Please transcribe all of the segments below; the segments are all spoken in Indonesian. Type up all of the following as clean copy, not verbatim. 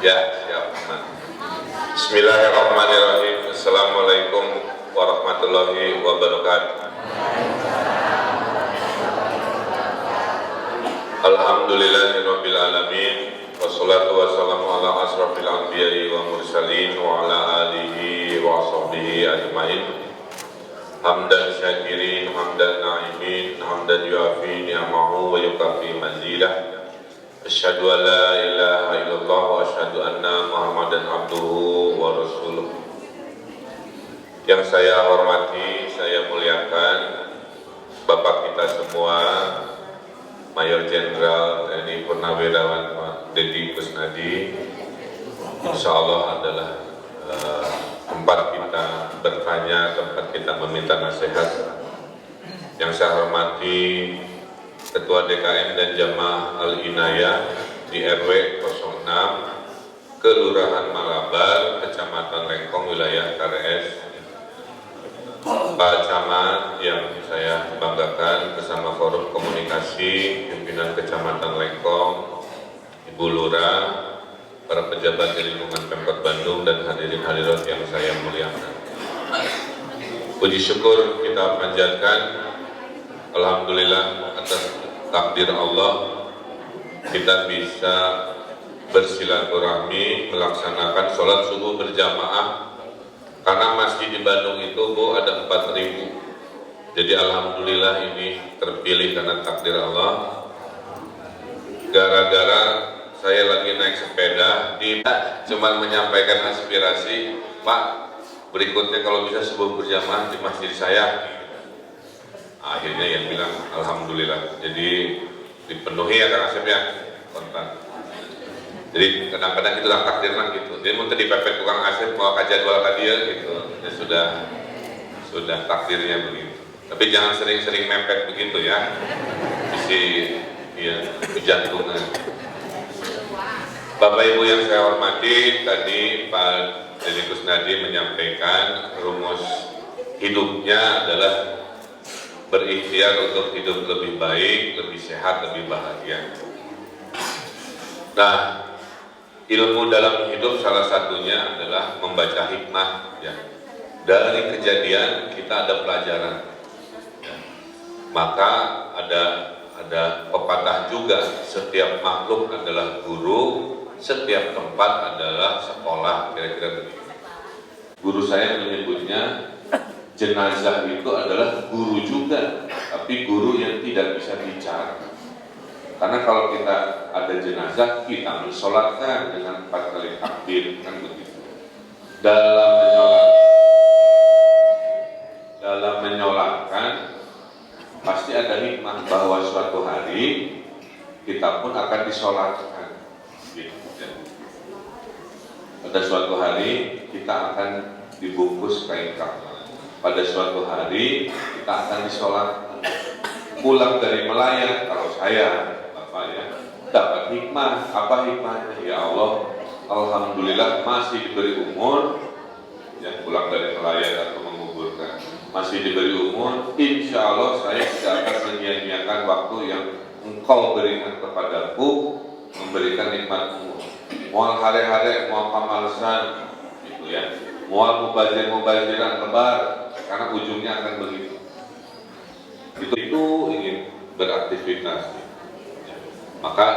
Ya, siap. Bismillahirrahmanirrahim. Assalamualaikum warahmatullahi wabarakatuh. Alhamdulillahirabbil alamin. Wassalatu wassalamu ala asrofil anbiya'i wa mursalin wa ala alihi wa sahbihi ajmain. Hamdan syakirin, hamdan na'imin, hamdan yuafi ni'amahu wa yukafi mazidah. Asyhadu an la ilaha illallah wa asyhadu anna Muhammadan abduhu wa rasuluh. Yang saya hormati, saya muliakan Bapak kita semua, Mayor Jenderal TNI Purnawirawan Pak Deddy Kusnadi. Insya Allah adalah tempat kita bertanya, tempat kita meminta nasihat. Yang saya hormati Ketua DKM dan Jamaah Al-Inayah di RW 06 Kelurahan Malabar, Kecamatan Lengkong, wilayah KRS. Pak Camat yang saya banggakan bersama Forum Komunikasi Pimpinan Kecamatan Lengkong, Ibu Lurah, para pejabat di lingkungan Pemkot Bandung dan hadirin hadirat yang saya muliakan. Puji syukur kita panjatkan, alhamdulillah atas takdir Allah kita bisa bersilaturahmi melaksanakan sholat subuh berjamaah. Karena masjid di Bandung itu Bu ada 4.000. Jadi alhamdulillah ini terpilih karena takdir Allah. Gara-gara saya lagi naik sepeda, cuma menyampaikan aspirasi, Pak, berikutnya kalau bisa subuh berjamaah di masjid saya. Akhirnya yang bilang alhamdulillah. Jadi dipenuhi ya Kang Asep ya kontak. Jadi kadang-kadang itu takdir gitu. Jadi mau dipepet tukang Asep mau ke jadwal ke dia gitu. Ya sudah takdirnya begitu. Tapi jangan sering-sering mepet begitu ya. Isi ya jantungan. Bapak Ibu yang saya hormati, tadi Pak Deddy Kusnadi menyampaikan rumus hidupnya adalah berikhtiar untuk hidup lebih baik, lebih sehat, lebih bahagia. Nah, ilmu dalam hidup salah satunya adalah membaca hikmah. Ya. Dari kejadian kita ada pelajaran. Ya. Maka ada pepatah juga, setiap makhluk adalah guru, setiap tempat adalah sekolah. Kira-kira begitu. Guru saya menyebutnya jenazah itu adalah guru juga, tapi guru yang tidak bisa bicara. Karena kalau kita ada jenazah, kita mensolatkan dengan 4 kali takbir, kan begitu. Dalam menyolatkan, pasti ada hikmah bahwa suatu hari kita pun akan disolatkan. Gitu, ya. Pada suatu hari kita akan dibungkus kain kafan. Pada suatu hari kita akan disolatkan. Pulang dari melayat, kalau saya Bapak ya dapat hikmah. Apa hikmahnya? Ya Allah, alhamdulillah masih diberi umur, ya pulang dari melayat atau menguburkan, masih diberi umur. Insya Allah saya tidak akan menyia-nyiakan waktu yang Engkau berikan kepadaku, memberikan nikmat umur. Mual hari-hari, mual pamalasan, gitu ya. Mual mubaziran lebar, karena ujungnya akan begitu. Itu ingin beraktivitas. Maka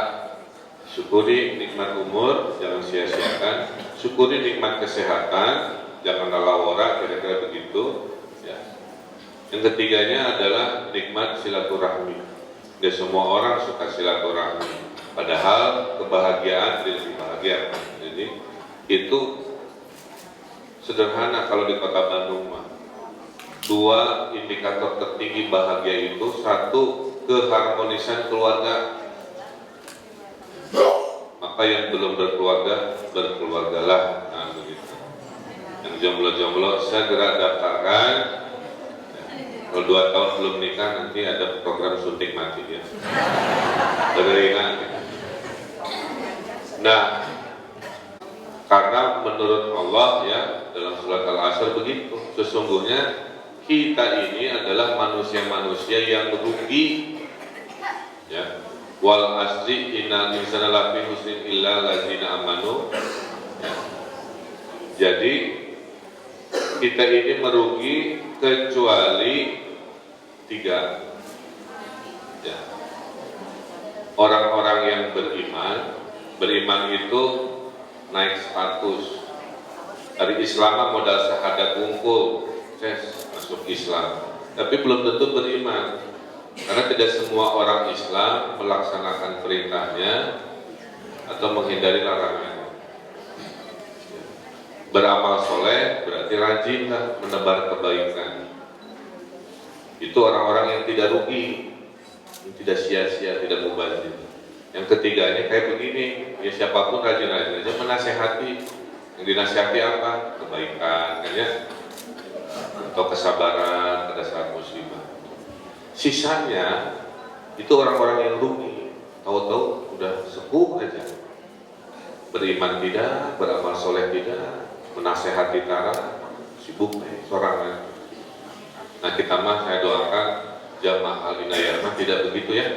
syukuri nikmat umur, jangan sia-siakan. Syukuri nikmat kesehatan, jangan lalawara, kira-kira begitu. Ya. Yang ketiganya adalah nikmat silaturahmi. Tidak semua orang suka silaturahmi. Padahal kebahagiaan lebih bahagia. Jadi itu sederhana kalau di Kota Bandung mah. 2 indikator tertinggi bahagia itu, 1 keharmonisan keluarga. Maka yang belum berkeluarga, berkeluargalah. Nah begitu. Yang jomblo-jomblo segera daftarkan. Kalau 2 tahun belum nikah, nanti ada program suntik mati ya. Beriringan. Nah, karena menurut Allah ya dalam surat Al-Asr begitu, sesungguhnya kita ini adalah manusia-manusia yang rugi, ya wal asri innal insana lafi husnin illa allazina amanu. Ya. Jadi kita ini merugi kecuali 3. Ya. Orang-orang yang beriman itu naik status. Dari Islam modal syahadat wungkul, masuk Islam. Tapi belum tentu beriman. Karena tidak semua orang Islam melaksanakan perintahnya atau menghindari larangannya. Beramal soleh berarti rajinlah menebar kebaikan. Itu orang-orang yang tidak rugi, yang tidak sia-sia, tidak mubazir. Yang ketiganya kayak begini, ya siapapun rajin-rajin aja menasehati. Yang dinasihati apa? Kebaikan, kan ya? Atau kesabaran pada saat musibah. Sisanya itu orang-orang yang rugi, tahu-tahu udah sepuh aja, beriman tidak, beramal soleh tidak, menasehati tara, sibuk sorangan. Nah kita mah saya doakan jamaah al-inayah mah tidak begitu ya.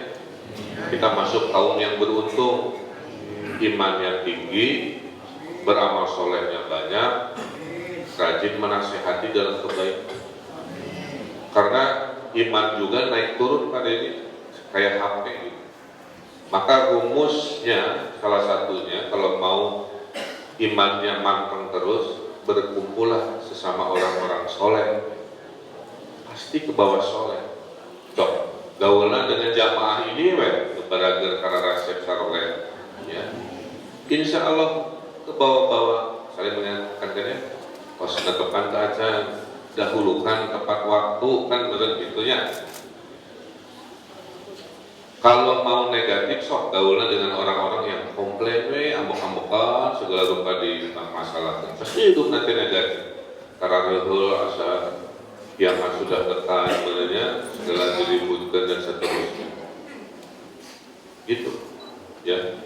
Kita masuk kaum yang beruntung, imannya tinggi, beramal solehnya banyak, rajin menasehati dalam kebaikan. Karena iman juga naik turun pada ini kayak HP gitu. Maka rumusnya salah satunya kalau mau imannya manteng terus, berkumpullah sesama orang-orang soleh, pasti ke bawah soleh. Cok, gaulan dengan jamaah ini beragar karena rasib saroleh, ya. Insya Allah ke bawah-bawah saling mengingatkan ya. Pas tekan ke aja, dahulukan tepat waktu kan bener gitunya. Kalau mau negatif sok gaulan dengan orang-orang yang komplain ambok-ambokan segala rupa di masalah. Pasti hidup nanti negatif. Karena rehul asa yang sudah tekan sebenarnya segala diributkan dan seterusnya. Gitu. Ya.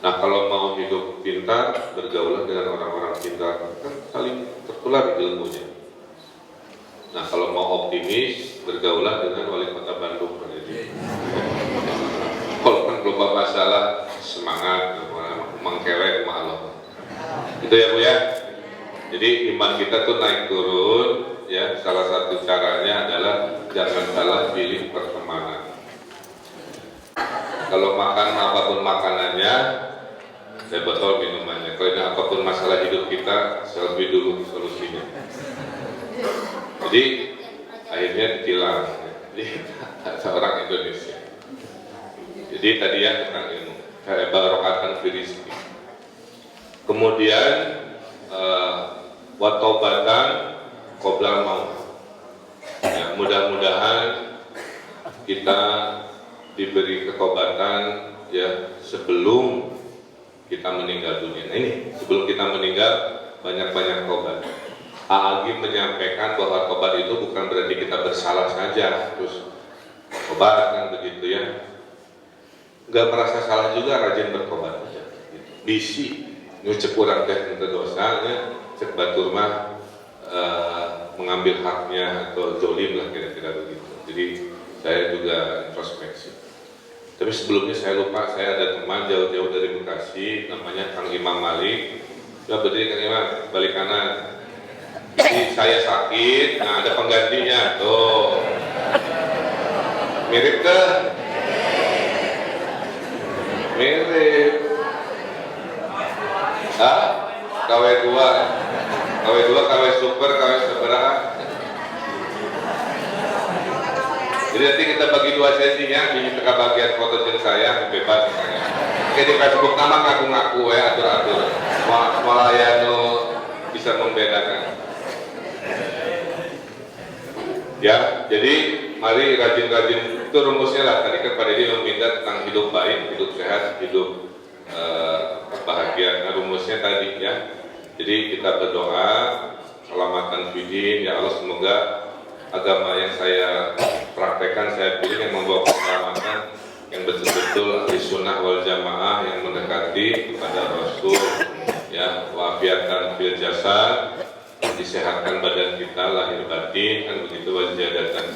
Nah kalau mau hidup pintar, bergaulah dengan orang-orang pintar, kan saling tertular ilmunya. Nah kalau mau optimis, bergaulah dengan wali kota Bandung. Kalau kan lupa masalah, semangat, mengkelek malah. Itu ya Bu ya. Jadi iman kita tuh naik turun, ya. Salah satu caranya adalah jangan salah pilih pertemanan. Kalau makan apapun makanannya, saya botol minumannya. Kalau ini apapun masalah hidup kita, selebih dulu solusinya. Jadi akhirnya ditilang. Jadi seorang Indonesia. Jadi tadi ya tentang ilmu. Barokatan fi rizqi. Kemudian watobatan qoblal maut. Ya, mudah-mudahan kita diberi ketobatan ya sebelum kita meninggal dunia. Nah ini sebelum kita meninggal banyak-banyak tobat. Agi menyampaikan bahwa tobat itu bukan berarti kita bersalah saja terus tobat kan begitu ya. Nggak merasa salah juga rajin bertobat aja. Bisi nyucep kurang teh untuk dosanya, cek batur mah mengambil haknya atau zolim lah kira-kira begitu. Jadi saya juga introspeksi. Tapi sebelumnya saya lupa, saya ada teman jauh-jauh dari Bekasi, namanya Kang Imam Malik. Coba berdiri Kang Imam, balik kanan. Jadi saya sakit, nah ada penggantinya, tuh. Mirip ke? Mirip. Hah? KW2, KW super, KW seberang. Jadi nanti kita bagi 2 sesinya, ini tengah bagian foto jeng saya, bebas misalnya. Oke di Facebook nama ngaku-ngaku ya, atur-atur. Malah ya bisa membedakan. Ya, jadi mari rajin-rajin, itu rumusnya lah. Tadi kan Pak Deddy meminta tentang hidup baik, hidup sehat, hidup bahagia. Nah rumusnya tadi ya. Jadi kita berdoa, selamatan fidin, ya Allah semoga agama yang saya praktekkan, saya pilih yang membawa keselamatan, yang betul-betul ahli sunnah wal jamaah, yang mendekati kepada Rasul, ya wafiatan fil jasad, disehatkan badan kita lahir batin, kan begitu, wajadatan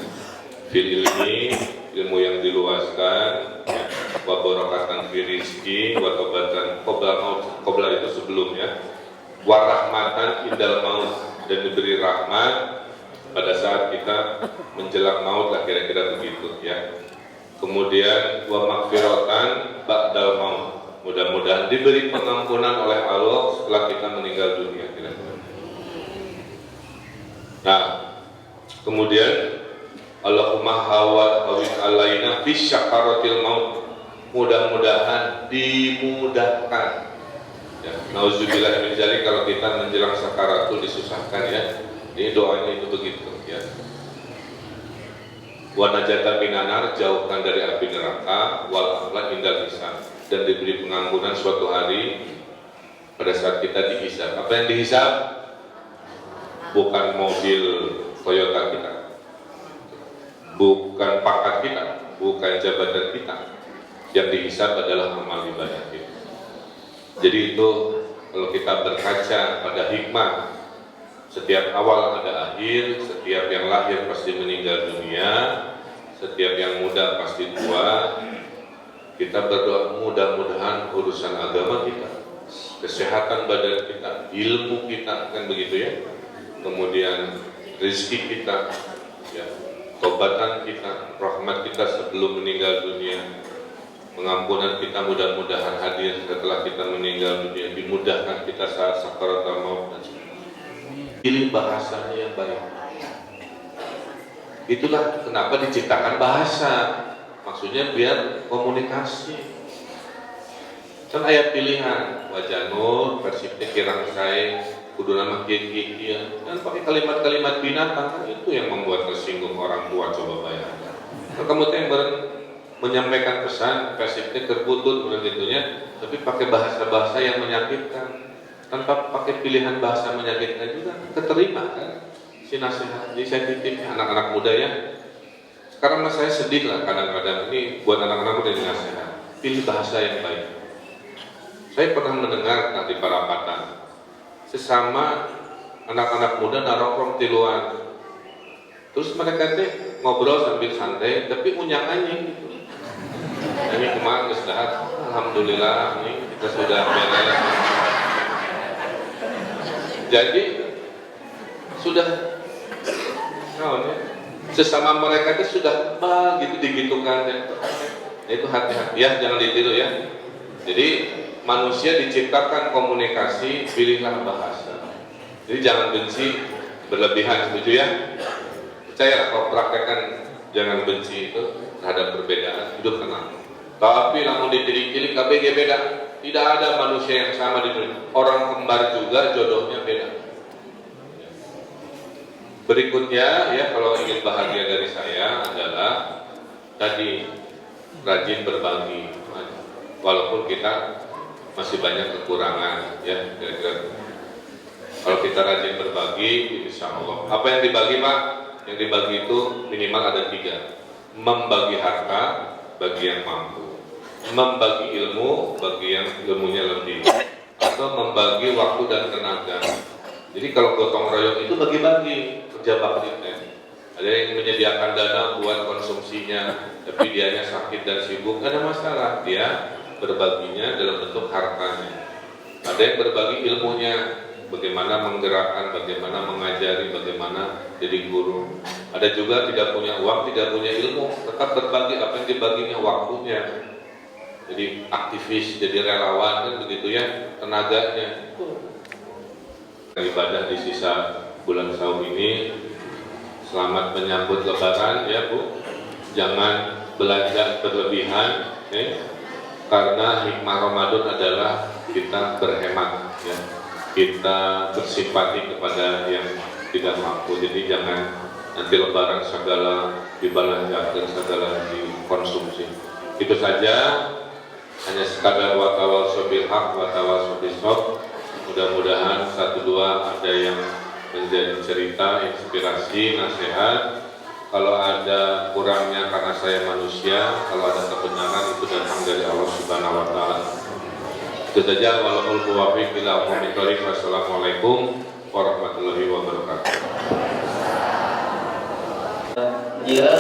fil ilmi, ilmu yang diluaskan, ya. wa barakatan fi rizki wa taubatan qabla maut, qabla itu sebelumnya, wa rahmatan indal maut, dan diberi rahmat pada saat kita menjelang maut lah, kira-kira begitu ya. Kemudian wa maghfiratan ba'dal maut, mudah-mudahan diberi pengampunan oleh Allah setelah kita meninggal dunia, kira-kira. Nah, kemudian Allahumma hawit alaina fi syakaratil maut, mudah-mudahan dimudahkan ya. Nauzubillah min dzalik, kalau kita menjelang sakaratul disusahkan ya. Ini doanya itu begitu ya. Wa najata minanar, jauhkan dari api neraka, wal aflah indal hisab, dan diberi pengampunan suatu hari pada saat kita dihisab. Apa yang dihisab? Bukan mobil Toyota kita, bukan pangkat kita, bukan jabatan kita. Yang dihisab adalah amal ibadah kita. Jadi itu kalau kita berkaca pada hikmah, setiap awal ada akhir, setiap yang lahir pasti meninggal dunia, setiap yang muda pasti tua. Kita berdoa mudah-mudahan urusan agama kita, kesehatan badan kita, ilmu kita, kan begitu ya. Kemudian rezeki kita, ya, tobatan kita, rahmat kita sebelum meninggal dunia, pengampunan kita mudah-mudahan hadir setelah kita meninggal dunia, dimudahkan kita saat sakaratul maut dan sebagainya. Pilih bahasanya yang baik. Itulah kenapa diciptakan bahasa, maksudnya biar komunikasi. Kan ayat pilihan, wajah nur, persipnya kirang saya, kudu nama kiai dan pakai kalimat-kalimat binatang, kan itu yang membuat tersinggung orang tua. Coba bayangkan. Kalau kamu yang menyampaikan pesan, persipnya terbutut begitunya, tapi pakai bahasa-bahasa yang menyakitkan, tanpa pakai pilihan bahasa menyakitkan juga keterima kan si nasihat. Jadi saya titip anak-anak muda ya. Sekarang mas saya sedih lah kadang-kadang, ini buat anak-anak muda yang nasihat, pilih bahasa yang baik. Saya pernah mendengar nanti para patah sesama anak-anak muda narokrom tiluan, terus mereka teh ngobrol sambil santai tapi unyang anjing gitu. Ini kemarin kesedahat, alhamdulillah ini kita sudah beres. Jadi sudah sesama mereka itu sudah begitu digitukan ya. Itu hati-hati ya, jangan ditiru ya. Jadi manusia diciptakan komunikasi, pilihlah bahasa. Jadi jangan benci berlebihan, setuju ya? Percaya kalau praktekkan jangan benci itu terhadap perbedaan, hidup tenang. Tapi namun dipilih-pilih KBG beda. Tidak ada manusia yang sama di dunia. Orang kembar juga jodohnya beda. Berikutnya ya, kalau ingin bahagia dari saya adalah tadi rajin berbagi. Walaupun kita masih banyak kekurangan ya, kira-kira. Kalau kita rajin berbagi, insya Allah. Apa yang dibagi Pak? Yang dibagi itu minimal ada 3. Membagi harta bagi yang mampu, membagi ilmu bagi yang ilmunya lebih, atau membagi waktu dan tenaga. Jadi kalau gotong royong itu bagi-bagi kerja baktinya. Ada yang menyediakan dana buat konsumsinya, tapi dianya sakit dan sibuk, gak ada masalah, dia berbaginya dalam bentuk hartanya. Ada yang berbagi ilmunya, bagaimana menggerakkan, bagaimana mengajari, bagaimana jadi guru. Ada juga tidak punya uang, tidak punya ilmu, tetap berbagi apa yang dibaginya, waktunya. Jadi aktivis, jadi relawan, kan begitu ya, tenaganya. Ibadah di sisa bulan Saum ini, selamat menyambut Lebaran ya Bu. Jangan belanja berlebihan, karena hikmah Ramadan adalah kita berhemat, ya. Kita bersimpati kepada yang tidak mampu. Jadi jangan nanti Lebaran segala dibelanjakan, segala dikonsumsi. Itu saja. Hanya sekadar watawasau bil haq, watawasau bis sabr. Mudah-mudahan 1-2 ada yang menjadi cerita, inspirasi, nasihat. Kalau ada kurangnya karena saya manusia, kalau ada kebenaran itu datang dari Allah Subhanahu wa taala. Itu saja, walaupun muwaffiq ila aqwamit thoriq. Wassalamualaikum warahmatullahi wabarakatuh. Ya